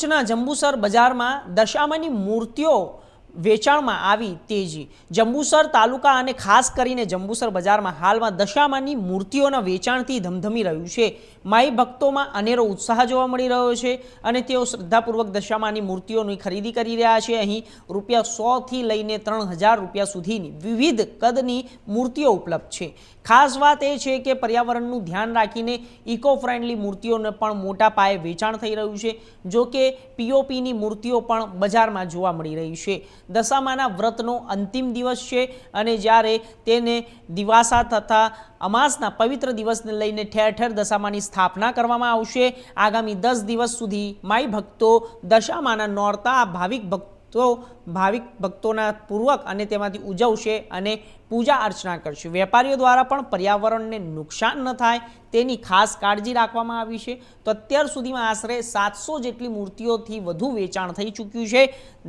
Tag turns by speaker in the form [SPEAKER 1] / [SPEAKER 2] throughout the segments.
[SPEAKER 1] ભરૂચના જંબુસર બજારમાં દશામાની મૂર્તિઓ વેચાણમાં આવી તેજી। જંબુસર તાલુકા અને ખાસ કરીને જંબુસર બજારમાં હાલમાં દશામાની મૂર્તિઓના વેચાણથી ધમધમી રહ્યું છે। માઈ ભક્તોમાં અનેરો ઉત્સાહ જોવા મળી રહ્યો છે અને તેઓ શ્રદ્ધાપૂર્વક દશામાની મૂર્તિઓની ખરીદી કરી રહ્યા છે। અહીં ₹100 થી લઈને ₹3000 સુધીની વિવિધ કદની મૂર્તિઓ ઉપલબ્ધ છે। ખાસ વાત એ છે કે પર્યાવરણનું ધ્યાન રાખીને ઇકો ફ્રેન્ડલી મૂર્તિઓને પણ મોટા પાયે વેચાણ થઈ રહ્યું છે। જો કે પીઓપીની મૂર્તિઓ પણ બજારમાં જોવા મળી રહી છે। દશામાના વ્રતનો અંતિમ દિવસ છે અને જ્યારે તેને દિવાસા તથા અમાસના પવિત્ર દિવસને લઈને ઠેર ઠેર દશામાની સ્થાપના કરવામાં આવશે। આગામી 10 દિવસ સુધી માઈ ભક્તો દશામાના નોરતા ભાવિક ભક્તોના પૂર્વક અને તેમાંથી ઉજવશે અને પૂજા અર્ચના કરશે। વેપારીઓ દ્વારા પણ પર્યાવરણને નુકસાન ન થાય તેની ખાસ કાળજી રાખવામાં આવી છે। તો અત્યાર સુધીમાં આશરે 700 જેટલી મૂર્તિઓથી વધુ વેચાણ થઈ ચૂક્યું છે,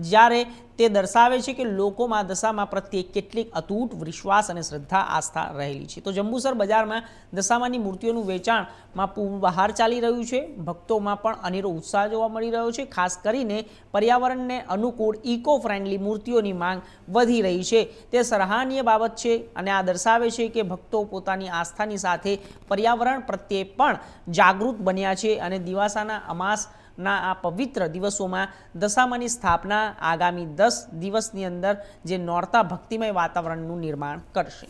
[SPEAKER 1] જ્યારે તે દર્શાવે છે કે લોકોમાં દશામા પ્રત્યે કેટલીક અતૂટ વિશ્વાસ અને શ્રદ્ધા આસ્થા રહેલી છે। તો જંબુસર બજારમાં દશામાની મૂર્તિઓનું વેચાણમાં બહાર ચાલી રહ્યું છે। ભક્તોમાં પણ અનેરો ઉત્સાહ જોવા મળી રહ્યો છે। ખાસ કરીને પર્યાવરણને અનુકૂળ ઇકો ફ્રેન્ડલી મૂર્તિઓની માંગ વધી રહી છે, તે સરાહનીય બાબત છે અને આ દર્શાવે છે કે ભક્તો પોતાની આસ્થાની સાથે પર્યાવરણ પ્રત્યે પણ જાગૃત બન્યા છે અને દિવાસાના અમાસના આ પવિત્ર દિવસોમાં દશામાની સ્થાપના આગામી 10 દિવસની અંદર જે નોરતા ભક્તિમય વાતાવરણનું નિર્માણ કરશે।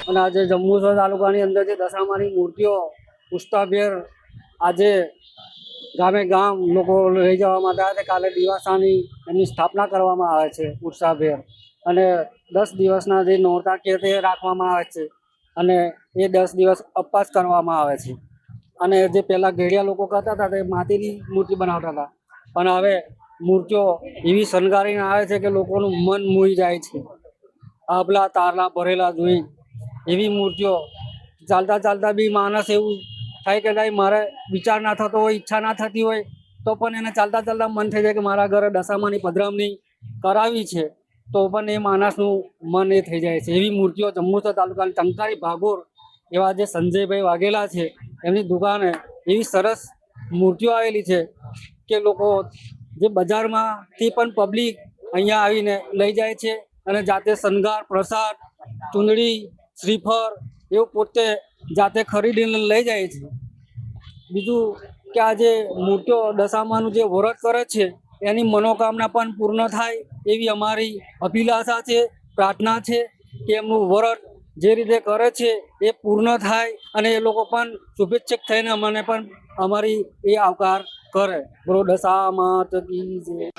[SPEAKER 2] અને આજે જંબુસર તાલુકાની અંદર જે દશામાની મૂર્તિઓ ઉત્સાહભેર આજે ગામે ગામ લોકો લઈ જવા માટે આવે છે। કાલે દિવાસાની એમની સ્થાપના કરવામાં આવે છે ઉત્સાહભેર, અને 10 દિવસના જે નોરતા કે તે રાખવામાં આવે છે અને એ 10 દિવસ ઉપવાસ કરવામાં આવે છે। અને જે પહેલાં ઘેડિયા લોકો કરતા હતા તે માટીની મૂર્તિ બનાવતા હતા, પણ હવે મૂર્તિઓ એવી શણગારીને આવે છે કે લોકોનું મન મોહી જાય છે। આભલા તારલા ભરેલા જોઈ એવી મૂર્તિઓ ચાલતા ચાલતા બી માણસ એવું થાય કે નહીં, મારે વિચાર ના થતો હોય, ઈચ્છા ના થતી હોય તો પણ એને ચાલતા ચાલતા મન થઈ જાય કે મારા ઘરે દશામાની પધરામણી કરાવી છે, તો પણ એ માણસનું મન એ થઈ જાય છે। એવી મૂર્તિઓ જંબુસર તાલુકાની ટંકારી ભાગોળ એવા જે સંજયભાઈ વાઘેલા છે એમની દુકાને એવી સરસ મૂર્તિઓ આવેલી છે કે લોકો જે બજારમાંથી પણ પબ્લિક અહીંયા આવીને લઈ જાય છે અને જાતે શણગાર, પ્રસાદ, ચૂંદડી, શ્રીફળ એવું પોતે જાતે ખરીદીને લઈ જાય છે। બીજું કે આ જે મૂર્તિઓ દશામાનું જે વ્રત કરે છે એની મનોકામના પણ પૂર્ણ થાય એવી અમારી અભિલાષા છે, પ્રાર્થના છે કે એમનું વ્રત જે રીતે કરે છે એ પૂર્ણ થાય અને એ લોકો પણ શુભેચ્છક થઈને અમને પણ અમારી એ આવકાર કરે। બોલો દશા માત કી જય।